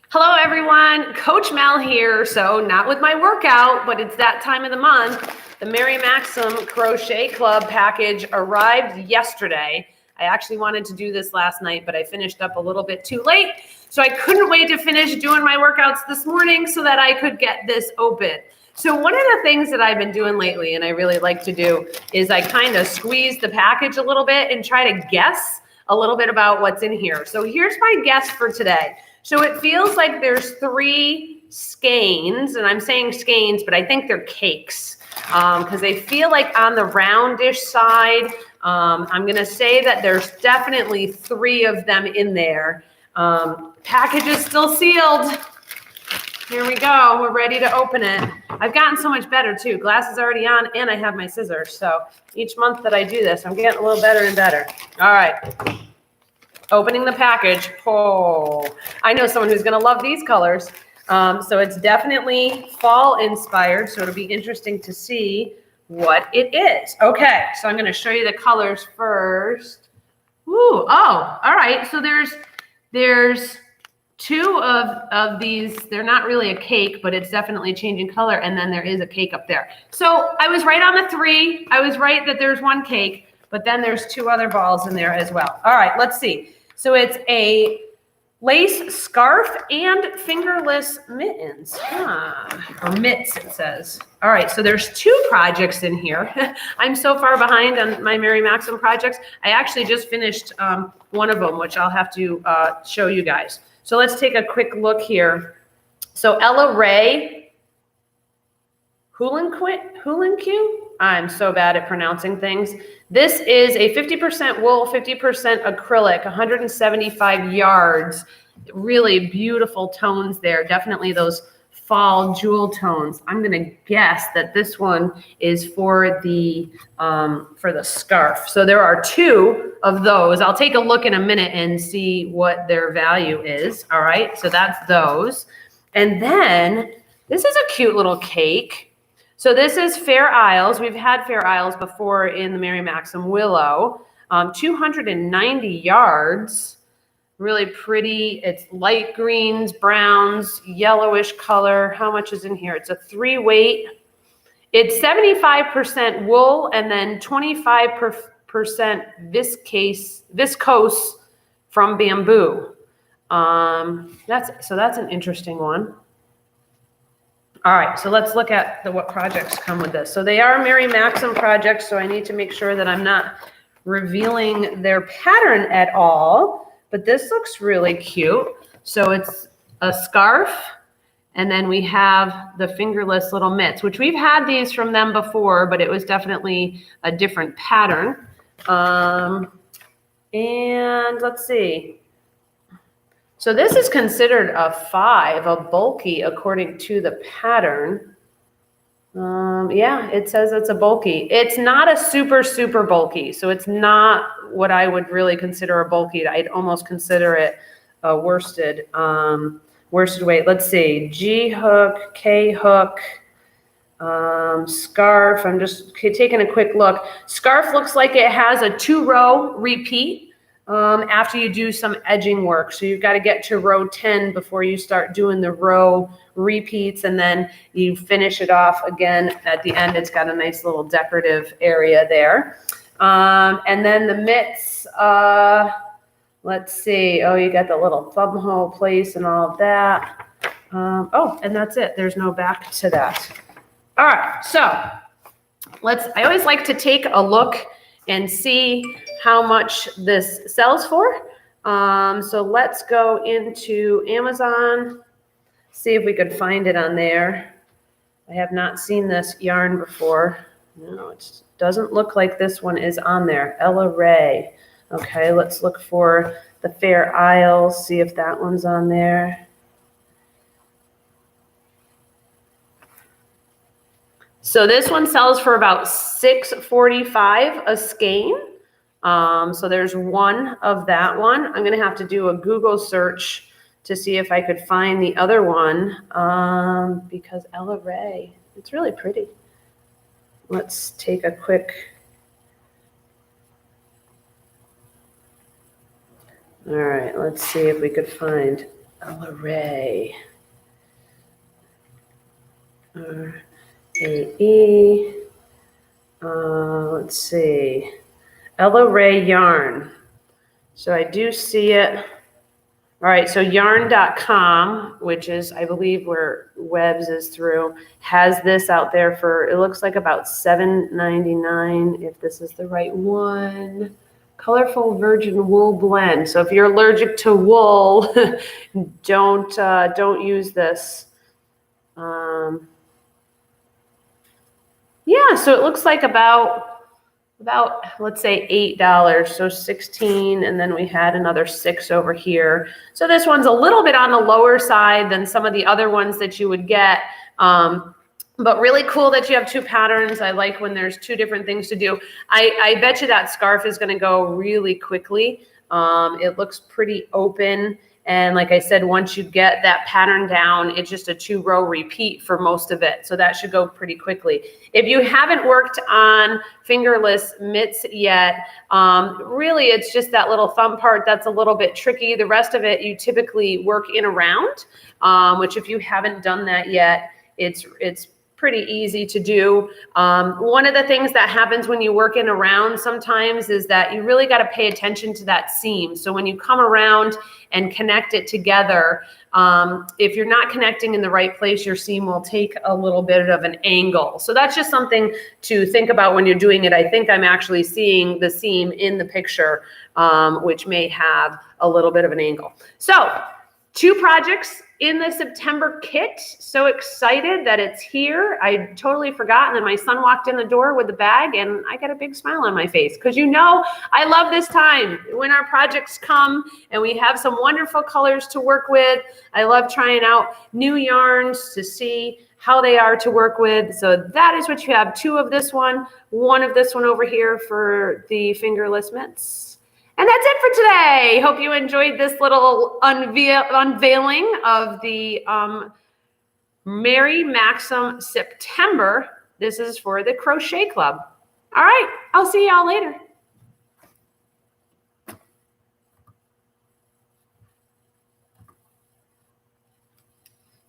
Hello everyone, Coach Mel here. So not with my workout, but it's that time of the month. The Mary Maxim Crochet Club package arrived yesterday. I actually wanted to do this last night, but I finished up a little bit too late. So I couldn't wait to finish doing my workouts this morning so that I could get this open. So one of the things that I've been doing lately, and I really like to do, is I kind of squeeze the package a little bit and try to guess a little bit about what's in here. So here's my guess for today. So it feels like there's 3 skeins, and I'm saying skeins, but I think they're cakes because they feel like on the roundish side. I'm going to say that there's definitely 3 of them in there. Package is still sealed. Here we go. We're ready to open it. I've gotten so much better too. Glass is already on and I have my scissors. So each month that I do this, I'm getting a little better and better. All right. Opening the package. Oh, I know someone who's going to love these colors. So it's definitely fall inspired. So it'll be interesting to see what it is. Okay. So I'm going to show you the colors first. Ooh. Oh, all right. So there's 2 of these. They're not really a cake, but it's definitely changing color. And then there is a cake up there. So I was right on the 3. I was right that there's 1 cake, but then there's 2 other balls in there as well. All right, let's see. So it's a lace scarf and fingerless mittens, or mitts it says. All right, so there's 2 projects in here. I'm so far behind on my Mary Maxim projects. I actually just finished one of them, which I'll have to show you guys. So let's take a quick look here. So Ella Ray Hulenque. I'm so bad at pronouncing things. This is a 50% wool, 50% acrylic, 175 yards. Really beautiful tones there. Definitely those fall jewel tones. I'm going to guess that this one is for the scarf. So there are 2 of those. I'll take a look in a minute and see what their value is. All right, so that's those. And then this is a cute little cake. So this is Fair Isles. We've had Fair Isles before in the Mary Maxim Willow. 290 yards. Really pretty. It's light greens, browns, yellowish color. How much is in here? It's a 3 weight. It's 75% wool and then 25% viscose from bamboo. That's an interesting one. All right, so let's look at what projects come with this. So they are Mary Maxim projects, so I need to make sure that I'm not revealing their pattern at all. But this looks really cute. So it's a scarf, and then we have the fingerless little mitts, which we've had these from them before, but it was definitely a different pattern. And let's see. So this is considered a 5, a bulky, according to the pattern. Yeah, it says it's a bulky. It's not a super, super bulky. So it's not what I would really consider a bulky. I'd almost consider it a worsted weight. Let's see, G hook, K hook, scarf. I'm just taking a quick look. Scarf looks like it has a 2-row repeat. After you do some edging work. So you've got to get to row 10 before you start doing the row repeats, and then you finish it off again at the end. It's got a nice little decorative area there. And then the mitts, let's see. Oh, you got the little thumb hole place and all of that. Oh, and that's it. There's no back to that. All right, so I always like to take a look and see how much this sells for. So let's go into Amazon, see if we could find it on there. I have not seen this yarn before. No, it doesn't look like this one is on there. Ella Ray. Okay, let's look for the Fair Isles, see if that one's on there. So this one sells for about $6.45 a skein. So there's 1 of that one. I'm going to have to do a Google search to see if I could find the other one because Ella Ray, it's really pretty. Let's take a quick. All right, let's see if we could find Array. R-A-E. Let's see. Ella Ray yarn. So I do see it. All right, so yarn.com, which is, I believe, where Webs is through, has this out there for, it looks like about $7.99, if this is the right one. Colorful virgin wool blend. So if you're allergic to wool, don't use this. Yeah, so it looks like about let's say $8, so 16, and then we had another 6 over here. So this one's a little bit on the lower side than some of the other ones that you would get, but really cool that you have 2 patterns. I like when there's 2 different things to do. I bet you that scarf is going to go really quickly. It looks pretty open. And like I said, once you get that pattern down, it's just a 2-row repeat for most of it. So that should go pretty quickly. If you haven't worked on fingerless mitts yet, really it's just that little thumb part that's a little bit tricky. The rest of it you typically work in around, which if you haven't done that yet, it's pretty easy to do. One of the things that happens when you work in around sometimes is that you really got to pay attention to that seam. So when you come around and connect it together, if you're not connecting in the right place, your seam will take a little bit of an angle. So that's just something to think about when you're doing it. I think I'm actually seeing the seam in the picture, which may have a little bit of an angle. So 2 projects in the September kit. So excited that it's here. I totally forgot. And then my son walked in the door with the bag and I got a big smile on my face because I love this time when our projects come and we have some wonderful colors to work with. I love trying out new yarns to see how they are to work with. So that is what you have. 2 of this one of this one over here for the fingerless mitts. And that's it for today. Hope you enjoyed this little unveiling of the Mary Maxim September. This is for the Crochet Club. All right, I'll see y'all later.